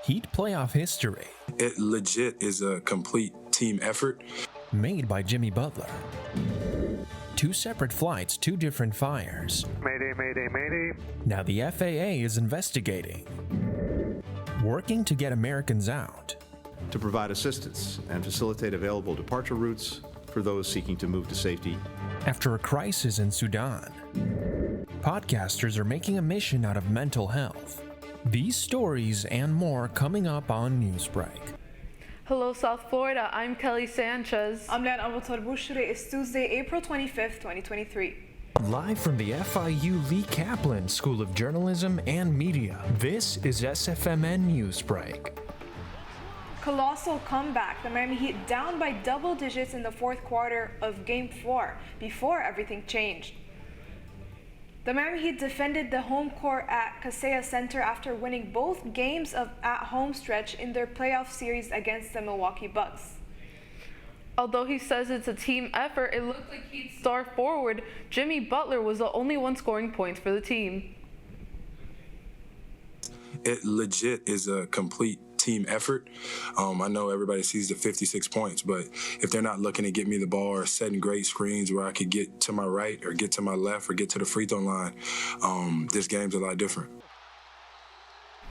Heat playoff history. It legit is a complete team effort. Made by Jimmy Butler. 2 separate flights, 2 different fires. Mayday, mayday, mayday. Now the FAA is investigating. Working to get Americans out. To provide assistance and facilitate available departure routes for those seeking to move to safety. After a crisis in Sudan, podcasters are making a mission out of mental health. These stories and more coming up on Newsbreak. Hello, South Florida. I'm Kelly Sanchez. I'm Nan Abutar. Today is Tuesday, April 25th, 2023. Live from the FIU Lee Kaplan School of Journalism and Media, this is SFMN Newsbreak. Colossal comeback. The Miami Heat down by double digits in the fourth quarter of Game 4 before everything changed. The Miami Heat defended the home court at Kaseya Center after winning both games of at-home stretch in their playoff series against the Milwaukee Bucks. Although he says it's a team effort, it looked like Heat star forward Jimmy Butler was the only one scoring points for the team. It legit is a complete team effort. I know everybody sees the 56 points, but if they're not looking to get me the ball or setting great screens where I could get to my right or get to my left or get to the free throw line, this game's a lot different.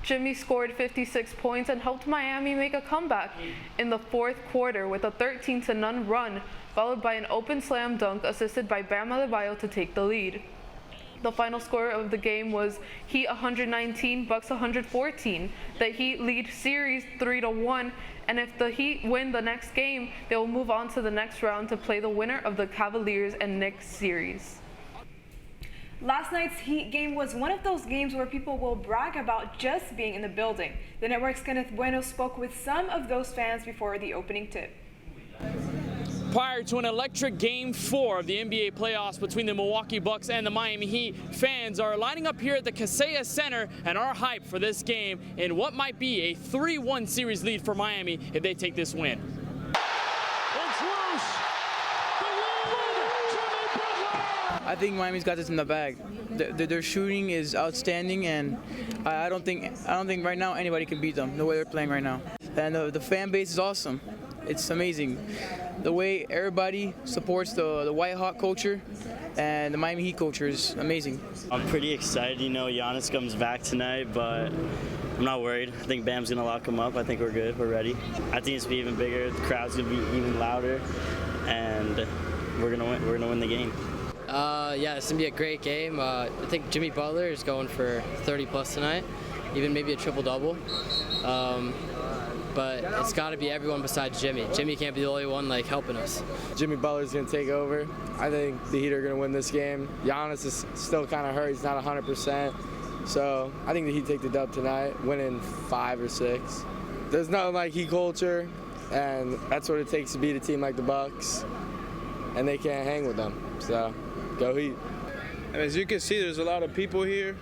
Jimmy scored 56 points and helped Miami make a comeback in the fourth quarter with a 13-0 run, followed by an open slam dunk assisted by Bam Adebayo to take the lead. The final score of the game was Heat 119, Bucks 114. The Heat lead series 3-1, and if the Heat win the next game, they will move on to the next round to play the winner of the Cavaliers and Knicks series. Last night's Heat game was one of those games where people will brag about just being in the building. The network's Kenneth Bueno spoke with some of those fans before the opening tip. Prior to an electric Game 4 of the NBA playoffs between the Milwaukee Bucks and the Miami Heat, fans are lining up here at the Kaseya Center and are hyped for this game in what might be a 3-1 series lead for Miami if they take this win. It's loose. The lead, Jimmy Butler. I think Miami's got this in the bag. Their shooting is outstanding, and I don't think right now anybody can beat them the way they're playing right now. And the fan base is awesome. It's amazing. The way everybody supports the White Hawk culture and the Miami Heat culture is amazing. I'm pretty excited. You know, Giannis comes back tonight, but I'm not worried. I think Bam's going to lock him up. I think we're good. We're ready. I think it's going to be even bigger. The crowd's going to be even louder, and we're going to win. We're going to win the game. Yeah, it's going to be a great game. I think Jimmy Butler is going for 30-plus tonight, even maybe a triple-double. But it's got to be everyone besides Jimmy. Jimmy can't be the only one helping us. Jimmy Butler's going to take over. I think the Heat are going to win this game. Giannis is still kind of hurt. He's not 100%. So I think the Heat take the dub tonight, winning 5 or 6. There's nothing like Heat culture, and that's what it takes to beat a team like the Bucks. And they can't hang with them. So go Heat. As you can see, there's a lot of people here.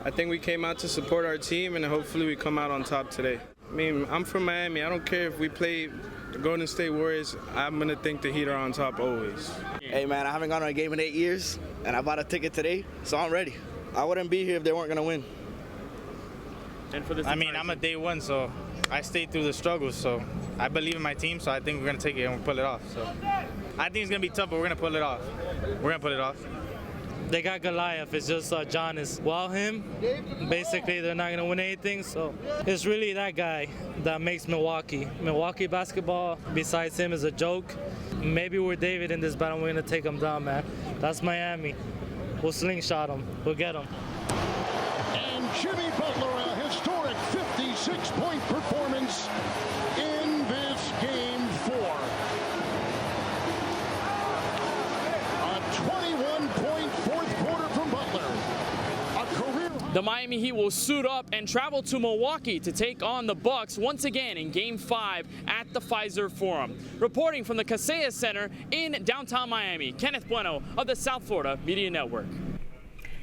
I think we came out to support our team, and hopefully we come out on top today. I mean, I'm from Miami. I don't care if we play the Golden State Warriors. I'm going to think the Heat are on top always. Hey, man, I haven't gone to a game in 8 years, and I bought a ticket today, so I'm ready. I wouldn't be here if they weren't going to win. And for this I'm a day one, so I stayed through the struggles, so I believe in my team, so I think we're going to take it and we'll pull it off. So I think it's going to be tough, but we're going to pull it off. We're going to pull it off. They got Goliath. It's just Giannis. Without him, basically they're not going to win anything. So it's really that guy that makes Milwaukee. Milwaukee basketball, besides him, is a joke. Maybe we're David in this battle. We're going to take him down, man. That's Miami. We'll slingshot him. We'll get him. And Jimmy Butler, a historic 56-point performance in this Game 4. A 21-point fourth quarter from Butler. A career. The Miami Heat will suit up and travel to Milwaukee to take on the Bucks once again in Game 5 at the Pfizer Forum. Reporting from the Kaseya Center in downtown Miami, Kenneth Bueno of the South Florida Media Network.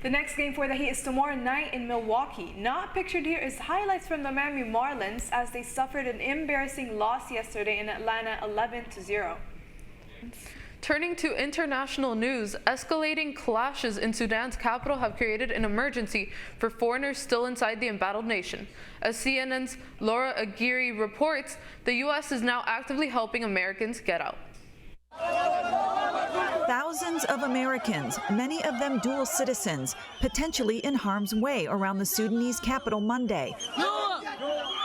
The next game for the Heat is tomorrow night in Milwaukee. Not pictured here is highlights from the Miami Marlins as they suffered an embarrassing loss yesterday in Atlanta 11-0. Turning to international news, escalating clashes in Sudan's capital have created an emergency for foreigners still inside the embattled nation. As CNN's Laura Aguirre reports, the U.S. is now actively helping Americans get out. Thousands of Americans, many of them dual citizens, potentially in harm's way around the Sudanese capital Monday.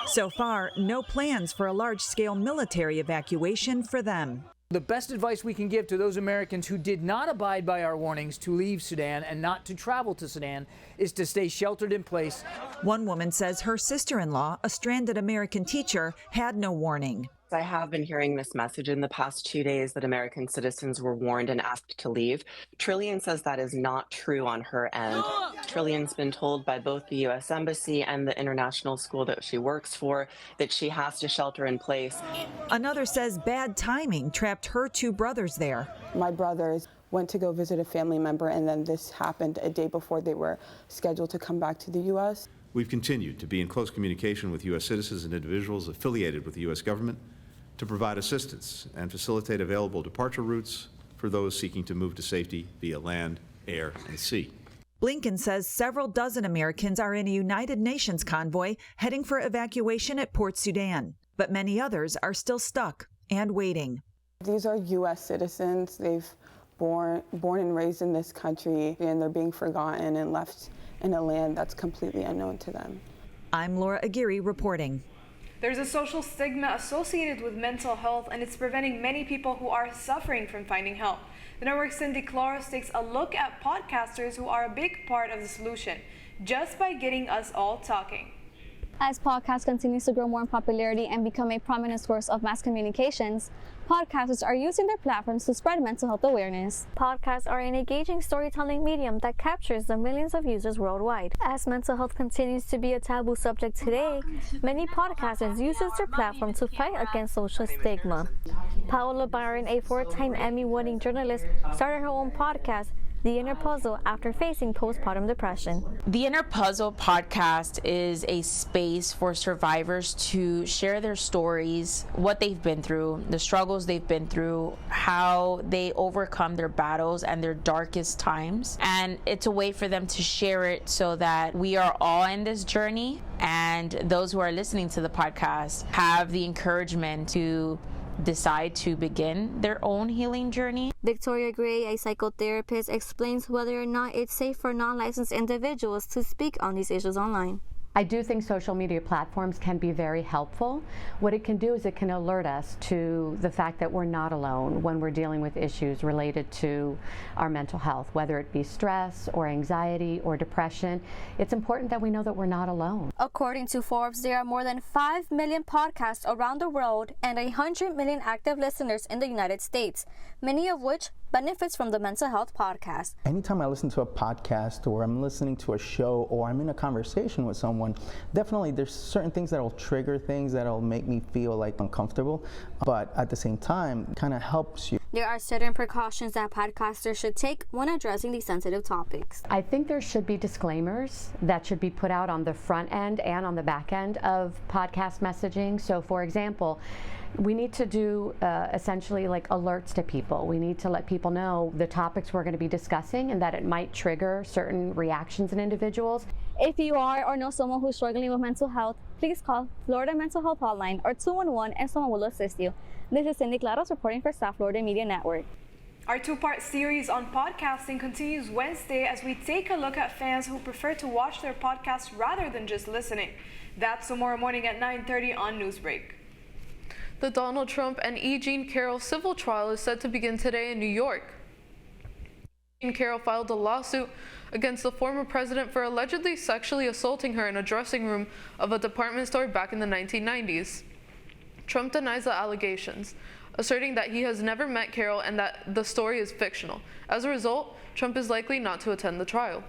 So far, no plans for a large-scale military evacuation for them. The best advice we can give to those Americans who did not abide by our warnings to leave Sudan and not to travel to Sudan is to stay sheltered in place. One woman says her sister-in-law, a stranded American teacher, had no warning. I have been hearing this message in the past 2 days that American citizens were warned and asked to leave. Trillian says that is not true on her end. Trillian's been told by both the U.S. Embassy and the international school that she works for that she has to shelter in place. Another says bad timing trapped her two brothers there. My brothers went to go visit a family member, and then this happened a day before they were scheduled to come back to the U.S. We've continued to be in close communication with U.S. citizens and individuals affiliated with the U.S. government to provide assistance and facilitate available departure routes for those seeking to move to safety via land, air, and sea. Blinken says several dozen Americans are in a United Nations convoy heading for evacuation at Port Sudan, but many others are still stuck and waiting. These are U.S. citizens. They've born and raised in this country, and they're being forgotten and left in a land that's completely unknown to them. I'm Laura Aguirre reporting. There's a social stigma associated with mental health, and it's preventing many people who are suffering from finding help. The network's Cindy Claros takes a look at podcasters who are a big part of the solution, just by getting us all talking. As podcasts continues to grow more in popularity and become a prominent source of mass communications, podcasters are using their platforms to spread mental health awareness. Podcasts are an engaging storytelling medium that captures the millions of users worldwide. As mental health continues to be a taboo subject today, many podcasters use their platform to fight against social stigma. Paola Byron, a four-time Emmy-winning journalist, started her own podcast, The Inner Puzzle, after facing postpartum depression. The Inner Puzzle podcast is a space for survivors to share their stories, what they've been through, the struggles they've been through, how they overcome their battles and their darkest times. And it's a way for them to share it so that we are all in this journey, and those who are listening to the podcast have the encouragement to decide to begin their own healing journey. Victoria Gray, a psychotherapist, explains whether or not it's safe for non-licensed individuals to speak on these issues online. I do think social media platforms can be very helpful. What it can do is it can alert us to the fact that we're not alone when we're dealing with issues related to our mental health, whether it be stress or anxiety or depression. It's important that we know that we're not alone. According to Forbes, there are more than 5 million podcasts around the world and 100 million active listeners in the United States, many of which benefits from the Mental Health Podcast. Anytime I listen to a podcast or I'm listening to a show or I'm in a conversation with someone, definitely there's certain things that'll trigger things that'll make me feel like uncomfortable, but at the same time, it kind of helps you. There are certain precautions that podcasters should take when addressing these sensitive topics. I think there should be disclaimers that should be put out on the front end and on the back end of podcast messaging. So for example, we need to do essentially like alerts to people. We need to let people know the topics we're going to be discussing and that it might trigger certain reactions in individuals. If you are or know someone who's struggling with mental health, please call Florida Mental Health Hotline or 211 and someone will assist you. This is Cindy Claros reporting for South Florida Media Network. Our two-part series on podcasting continues Wednesday as we take a look at fans who prefer to watch their podcasts rather than just listening. That's tomorrow morning at 9:30 on Newsbreak. The Donald Trump and E. Jean Carroll civil trial is set to begin today in New York. Jean Carroll filed a lawsuit against the former president for allegedly sexually assaulting her in a dressing room of a department store back in the 1990s. Trump denies the allegations, asserting that he has never met Carroll and that the story is fictional. As a result, Trump is likely not to attend the trial.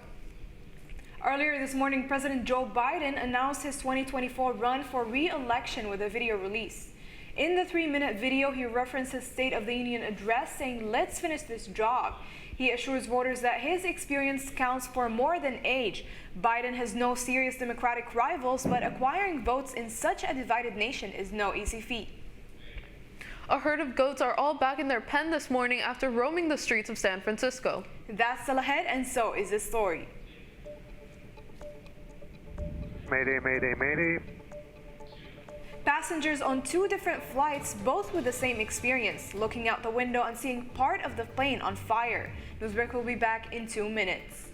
Earlier this morning, President Joe Biden announced his 2024 run for re-election with a video release. In the 3-minute video, he referenced his State of the Union address, saying, "Let's finish this job." He assures voters that his experience counts for more than age. Biden has no serious Democratic rivals, but acquiring votes in such a divided nation is no easy feat. A herd of goats are all back in their pen this morning after roaming the streets of San Francisco. That's still ahead, and so is this story. Mayday, mayday, mayday. Passengers on 2 different flights, both with the same experience, looking out the window and seeing part of the plane on fire. Newsbreak will be back in 2 minutes.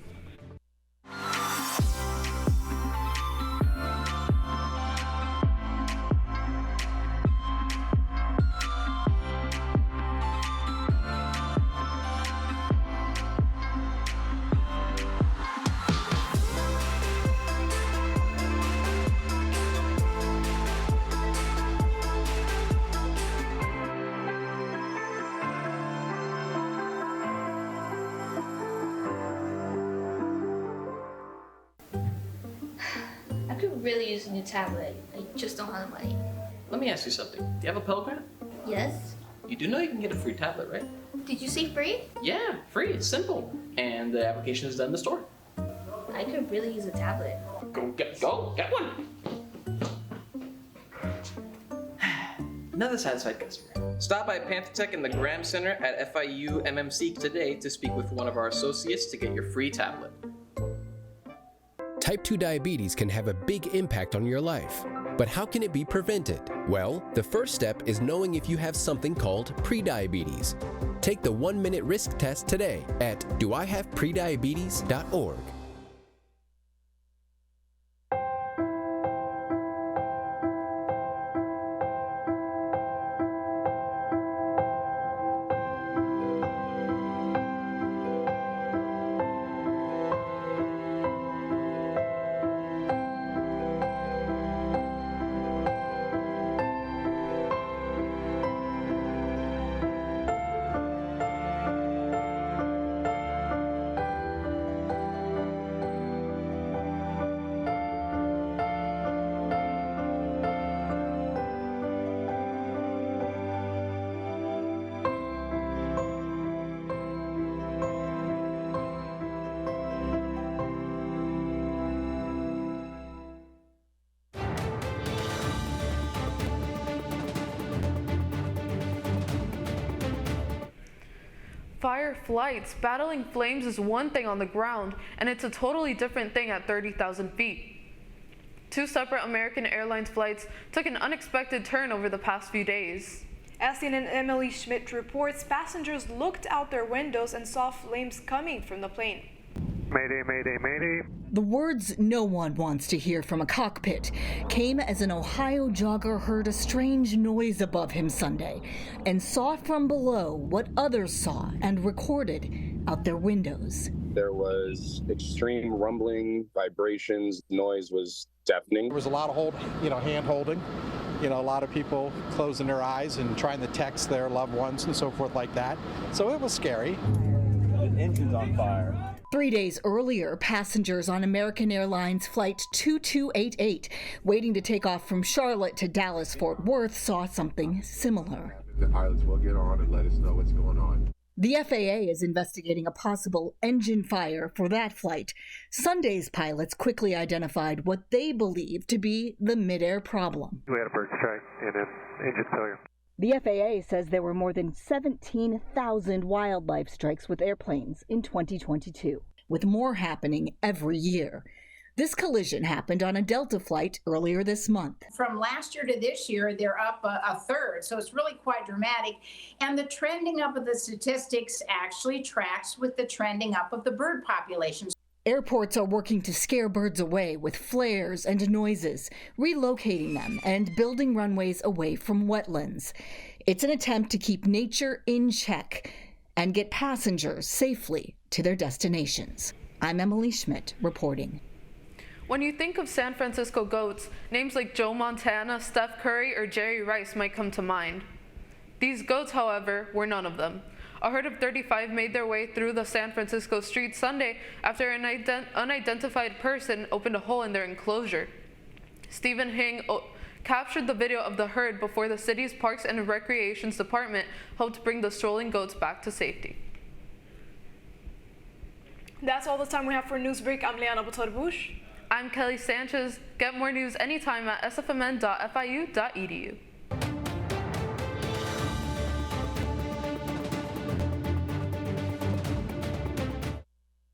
I could really use a new tablet. I just don't have the money. Let me ask you something. Do you have a Pell Grant? Yes? You do know you can get a free tablet, right? Did you say free? Yeah, free. It's simple. And the application is done in the store. I could really use a tablet. Go get one. Another satisfied customer. Stop by Panthertech in the Graham Center at FIU MMC today to speak with one of our associates to get your free tablet. Type 2 diabetes can have a big impact on your life. But how can it be prevented? Well, the first step is knowing if you have something called prediabetes. Take the 1-minute risk test today at doihaveprediabetes.org. Fire flights. Battling flames is one thing on the ground, and it's a totally different thing at 30,000 feet. 2 separate American Airlines flights took an unexpected turn over the past few days. As CNN Emily Schmidt reports, passengers looked out their windows and saw flames coming from the plane. Mayday, mayday, mayday. The words no one wants to hear from a cockpit came as an Ohio jogger heard a strange noise above him Sunday and saw from below what others saw and recorded out their windows. There was extreme rumbling, vibrations, noise was deafening. There was a lot of hand holding. A lot of people closing their eyes and trying to text their loved ones and so forth like that. So it was scary. The engine's on fire. 3 days earlier, passengers on American Airlines Flight 2288, waiting to take off from Charlotte to Dallas-Fort Worth, saw something similar. The pilots will get on and let us know what's going on. The FAA is investigating a possible engine fire for that flight. Sunday's pilots quickly identified what they believe to be the mid-air problem. We had a bird strike and an engine failure. The FAA says there were more than 17,000 wildlife strikes with airplanes in 2022, with more happening every year. This collision happened on a Delta flight earlier this month. From last year to this year, they're up a third, so it's really quite dramatic. And the trending up of the statistics actually tracks with the trending up of the bird populations. Airports are working to scare birds away with flares and noises, relocating them and building runways away from wetlands. It's an attempt to keep nature in check and get passengers safely to their destinations. I'm Emily Schmidt reporting. When you think of San Francisco goats, names like Joe Montana, Steph Curry, or Jerry Rice might come to mind. These goats, however, were none of them. A herd of 35 made their way through the San Francisco streets Sunday after an unidentified person opened a hole in their enclosure. Stephen Hing captured the video of the herd before the city's Parks and Recreations Department hoped bring the strolling goats back to safety. That's all the time we have for Newsbreak. I'm Liana Butor-Bush. I'm Kelly Sanchez. Get more news anytime at sfmn.fiu.edu.